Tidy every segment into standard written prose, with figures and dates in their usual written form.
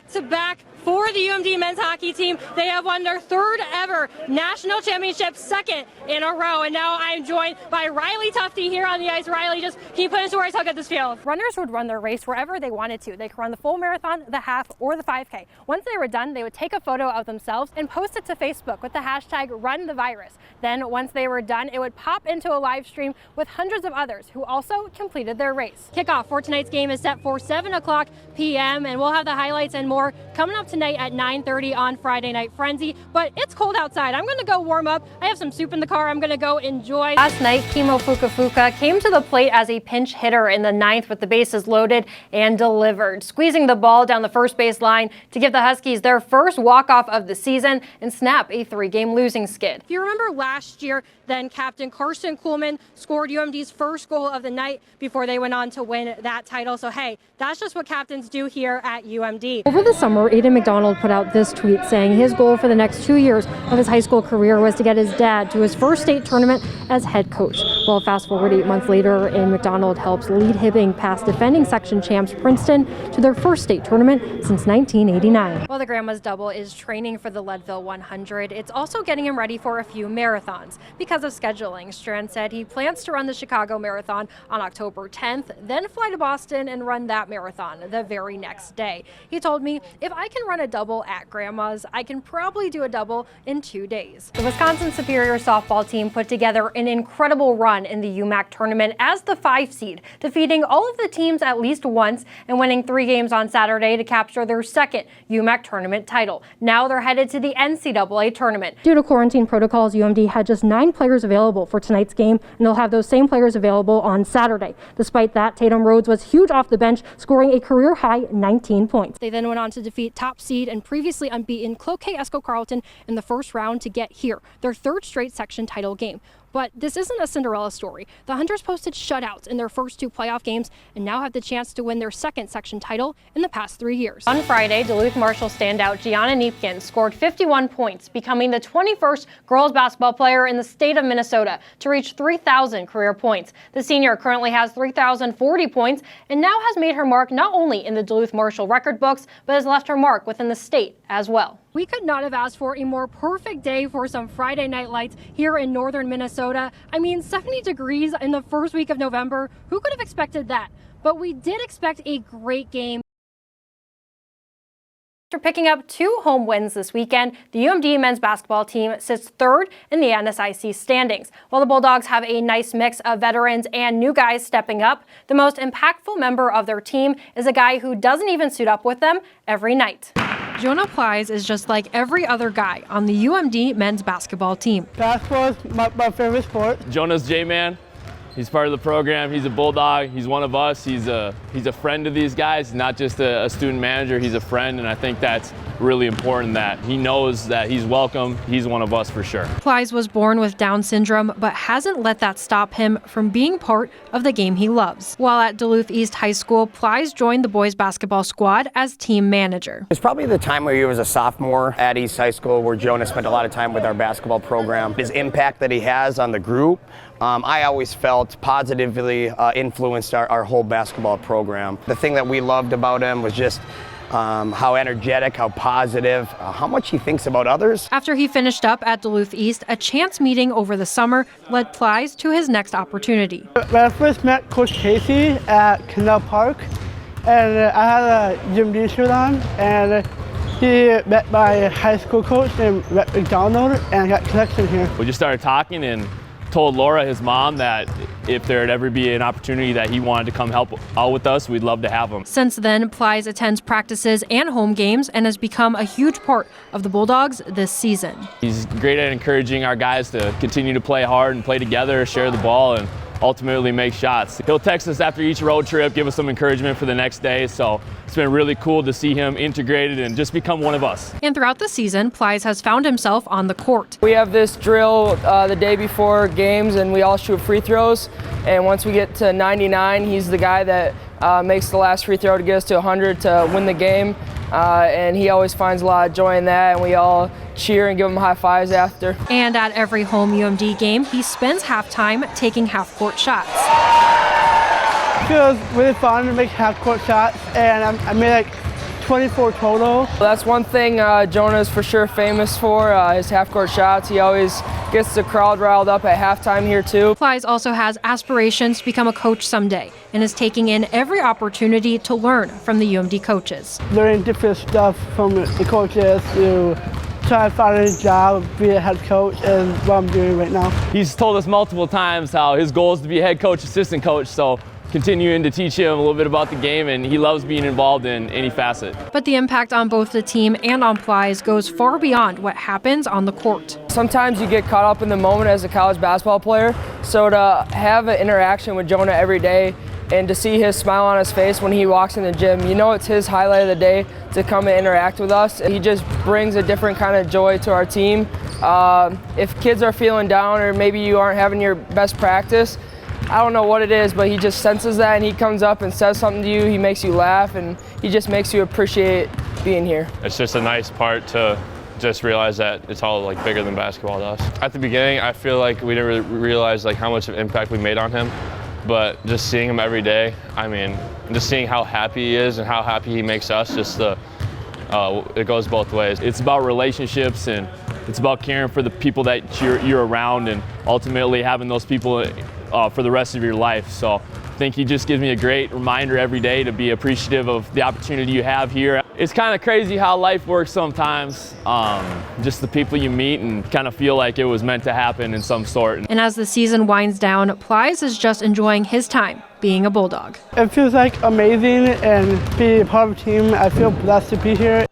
back-to-back for the UMD men's hockey team. They have won their third ever national championship, second in a row. And now I'm joined by Riley Tufte here on the ice. Riley, just can you put into words how good this feels? Runners would run their race wherever they wanted to. They could run the full marathon, the half, or the 5K. Once they were done, they would take a photo of themselves and post it to Facebook with the hashtag #RunTheVirus. Then once they were done, it would pop into a live stream with hundreds of others who also completed their race. Kickoff for tonight's game is set for 7 o'clock p.m. and we'll have the highlights and more coming up tonight at 9:30 on Friday Night Frenzy. But it's cold outside. I'm going to go warm up. I have some soup in the car. I'm going to go enjoy. Last night, Kimo Fukafuka came to the plate as a pinch hitter in the 9th with the bases loaded and delivered, squeezing the ball down the first base line to give the Huskies their first walk-off of the season and snap a 3-game losing skid. If you remember last year, then Captain Carson Kuhlman scored UMD's first goal of the night before they went on to win that title. So hey, that's just what captains do here at UMD. Over the summer, Aiden McDonald put out this tweet saying his goal for the next 2 years of his high school career was to get his dad to his first state tournament as head coach. Well, fast forward 8 months later, and McDonald helps lead Hibbing past defending section champs Princeton to their first state tournament since 1989. While the Grandma's Double is training for the Leadville 100, it's also getting him ready for a few marathons. Because of scheduling, Strand said he plans to run the Chicago Marathon on October 10th, then fly to Boston and run that marathon the very next day. He told me, if I can run a double at Grandma's, I can probably do a double in 2 days. The Wisconsin Superior softball team put together an incredible run in the UMAC tournament as the 5 seed, defeating all of the teams at least once and winning 3 games on Saturday to capture their second UMAC tournament title. Now they're headed to the NCAA tournament. Due to quarantine protocols, UMD had just 9 players available for tonight's game, and they'll have those same players available on Saturday. Despite that, Tatum Rhodes was huge off the bench, scoring a career-high 19 points. They then went on to defeat top seed and previously unbeaten Cloquet Esco Carleton in the first round to get here, their 3rd straight section title game. But this isn't a Cinderella story. The Hunters posted shutouts in their first 2 playoff games and now have the chance to win their 2nd section title in the past 3 years. On Friday, Duluth Marshall standout Gianna Niepken scored 51 points, becoming the 21st girls basketball player in the state of Minnesota to reach 3,000 career points. The senior currently has 3,040 points and now has made her mark not only in the Duluth Marshall record books, but has left her mark within the state as well. We could not have asked for a more perfect day for some Friday night lights here in northern Minnesota. I mean, 70 degrees in the first week of November. Who could have expected that? But we did expect a great game. After picking up 2 home wins this weekend, the UMD men's basketball team sits 3rd in the NSIC standings. While the Bulldogs have a nice mix of veterans and new guys stepping up, the most impactful member of their team is a guy who doesn't even suit up with them every night. Jonah Plies is just like every other guy on the UMD men's basketball team. Basketball is my favorite sport. Jonah's J-Man. He's part of the program. He's a Bulldog. He's one of us. He's a friend to these guys, not just a student manager. He's a friend, and I think that's really important that he knows that he's welcome. He's one of us for sure. Plies was born with Down syndrome, but hasn't let that stop him from being part of the game he loves. While at Duluth East High School, Plies joined the boys basketball squad as team manager. It's probably the time where he was a sophomore at East High School where Jonah spent a lot of time with our basketball program. His impact that he has on the group, I always felt positively influenced our whole basketball program. The thing that we loved about him was just how energetic, how positive, how much he thinks about others. After he finished up at Duluth East, a chance meeting over the summer led Plies to his next opportunity. When I first met Coach Casey at Canal Park, and I had a Jim D shirt on, and he met my high school coach named Rhett McDonald, and I got connection here. We just started talking and told Laura, his mom, that if there'd ever be an opportunity that he wanted to come help out with us, we'd love to have him. Since then, Plies attends practices and home games and has become a huge part of the Bulldogs this season. He's great at encouraging our guys to continue to play hard and play together, share the ball, and ultimately make shots. He'll text us after each road trip, give us some encouragement for the next day, so it's been really cool to see him integrated and just become one of us. And throughout the season, Plies has found himself on the court. We have this drill the day before games, and we all shoot free throws, and once we get to 99, he's the guy that makes the last free throw to get us to 100 to win the game, and he always finds a lot of joy in that, and we all cheer and give him high fives after. And at every home UMD game, he spends halftime taking half-court shots. It feels really fun to make half-court shots, and I made like 24 total. That's one thing Jonah is for sure famous for, his half-court shots. He always gets the crowd riled up at halftime here too. Plies also has aspirations to become a coach someday and is taking in every opportunity to learn from the UMD coaches. Learning different stuff from the coaches to try to find a job, be a head coach, is what I'm doing right now. He's told us multiple times how his goal is to be a head coach, assistant coach, so continuing to teach him a little bit about the game, and he loves being involved in any facet. But the impact on both the team and on Plies goes far beyond what happens on the court. Sometimes you get caught up in the moment as a college basketball player, so to have an interaction with Jonah every day and to see his smile on his face when he walks in the gym, you know it's his highlight of the day to come and interact with us. He just brings a different kind of joy to our team. If kids are feeling down or maybe you aren't having your best practice, I don't know what it is, but he just senses that and he comes up and says something to you. He makes you laugh and he just makes you appreciate being here. It's just a nice part to just realize that it's all like bigger than basketball to us. At the beginning, I feel like we didn't really realize like how much of impact we made on him, but just seeing him every day, I mean, just seeing how happy he is and how happy he makes us, it goes both ways. It's about relationships and it's about caring for the people that you're around and ultimately having those people for the rest of your life. So I think he just gives me a great reminder every day to be appreciative of the opportunity you have here. It's kind of crazy how life works sometimes. Just the people you meet and kind of feel like it was meant to happen in some sort. And as the season winds down, Plies is just enjoying his time being a Bulldog. It feels like amazing and be a part of the team. I feel blessed to be here.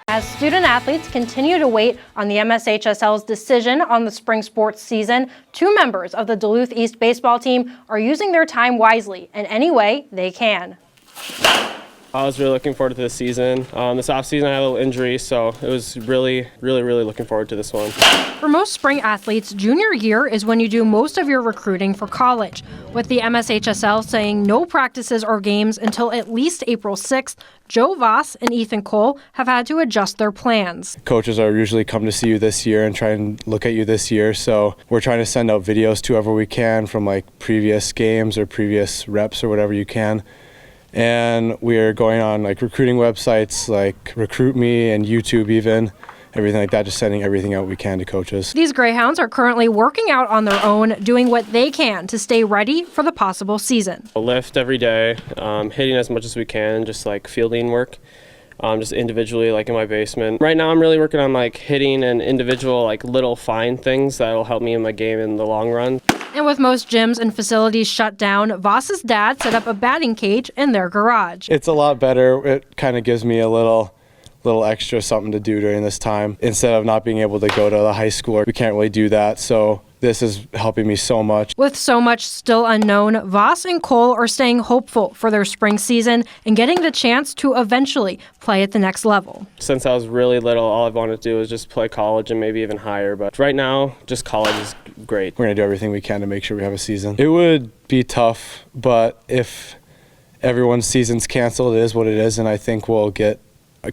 As student athletes continue to wait on the MSHSL's decision on the spring sports season, 2 members of the Duluth East baseball team are using their time wisely in any way they can. I was really looking forward to this season. This offseason I had a little injury, so it was really looking forward to this one. For most spring athletes, junior year is when you do most of your recruiting for college. With the MSHSL saying no practices or games until at least April 6th, Joe Voss and Ethan Cole have had to adjust their plans. Coaches are usually come to see you this year and try and look at you this year, so we're trying to send out videos to whoever we can from like previous games or previous reps or whatever you can. And we're going on like recruiting websites like Recruit Me and YouTube even, everything like that, just sending everything out we can to coaches. These Greyhounds are currently working out on their own, doing what they can to stay ready for the possible season. I'll lift every day, hitting as much as we can, just like fielding work, just individually like in my basement. Right now I'm really working on like hitting and individual like little fine things that will help me in my game in the long run. And with most gyms and facilities shut down, Voss's dad set up a batting cage in their garage. It's a lot better. It kind of gives me a little extra something to do during this time. Instead of not being able to go to the high school, we can't really do that. So this is helping me so much. With so much still unknown, Voss and Cole are staying hopeful for their spring season and getting the chance to eventually play at the next level. Since I was really little, all I've wanted to do is just play college and maybe even higher. But right now, just college is great. We're going to do everything we can to make sure we have a season. It would be tough, but if everyone's season's canceled, it is what it is, and I think we'll get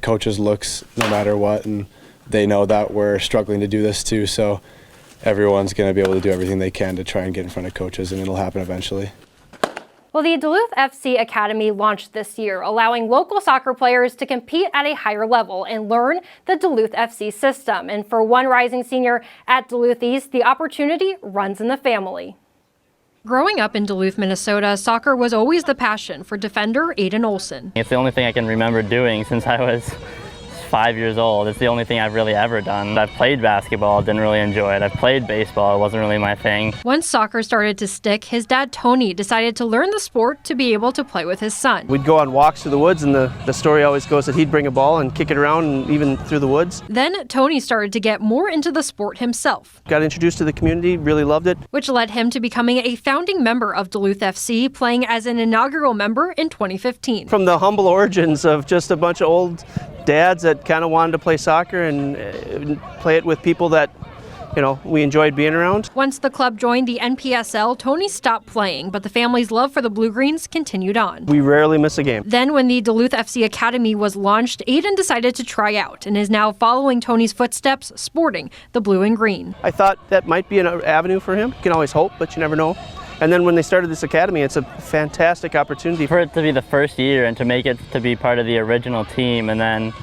coaches' looks no matter what, and they know that we're struggling to do this too, so everyone's going to be able to do everything they can to try and get in front of coaches, and it'll happen eventually. Well, the Duluth FC Academy launched this year, allowing local soccer players to compete at a higher level and learn the Duluth FC system. And for one rising senior at Duluth East, the opportunity runs in the family. Growing up in Duluth, Minnesota, soccer was always the passion for defender Aiden Olson. It's the only thing I can remember doing since I was 5 years old. It's the only thing I've really ever done. I've played basketball, didn't really enjoy it. I've played baseball, it wasn't really my thing. Once soccer started to stick, his dad Tony decided to learn the sport to be able to play with his son. We'd go on walks through the woods, and the story always goes that he'd bring a ball and kick it around and even through the woods. Then Tony started to get more into the sport himself. Got introduced to the community, really loved it. Which led him to becoming a founding member of Duluth FC, playing as an inaugural member in 2015. From the humble origins of just a bunch of old dads that kind of wanted to play soccer and play it with people that, you know, we enjoyed being around. Once the club joined the NPSL, Tony stopped playing, but the family's love for the Blue-Greens continued on. We rarely miss a game. Then when the Duluth FC Academy was launched, Aiden decided to try out and is now following Tony's footsteps, sporting the blue and green. I thought that might be an avenue for him. You can always hope, but you never know. And then when they started this academy, it's a fantastic opportunity. For it to be the first year and to make it to be part of the original team and then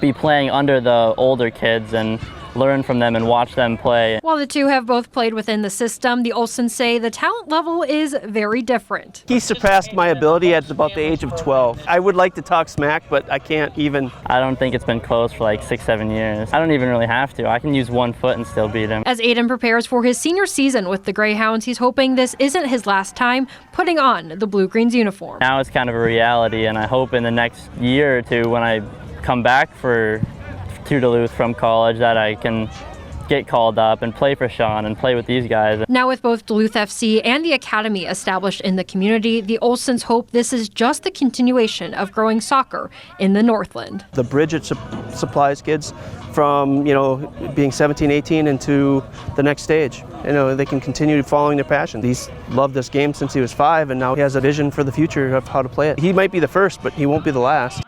be playing under the older kids and learn from them and watch them play. While the two have both played within the system, the Olsons say the talent level is very different. He surpassed my ability at about the age of 12. I would like to talk smack, but I can't even. I don't think it's been close for like 6-7 years. I don't even really have to. I can use 1 foot and still beat him. As Aiden prepares for his senior season with the Greyhounds, he's hoping this isn't his last time putting on the Blue-Greens uniform. Now it's kind of a reality, and I hope in the next year or two when I come back to Duluth from college that I can get called up and play for Sean and play with these guys. Now with both Duluth FC and the academy established in the community, the Olsons hope this is just the continuation of growing soccer in the Northland. The bridge it supplies kids from, being 17, 18 into the next stage. They can continue following their passion. He's loved this game since he was 5, and now he has a vision for the future of how to play it. He might be the first, but he won't be the last.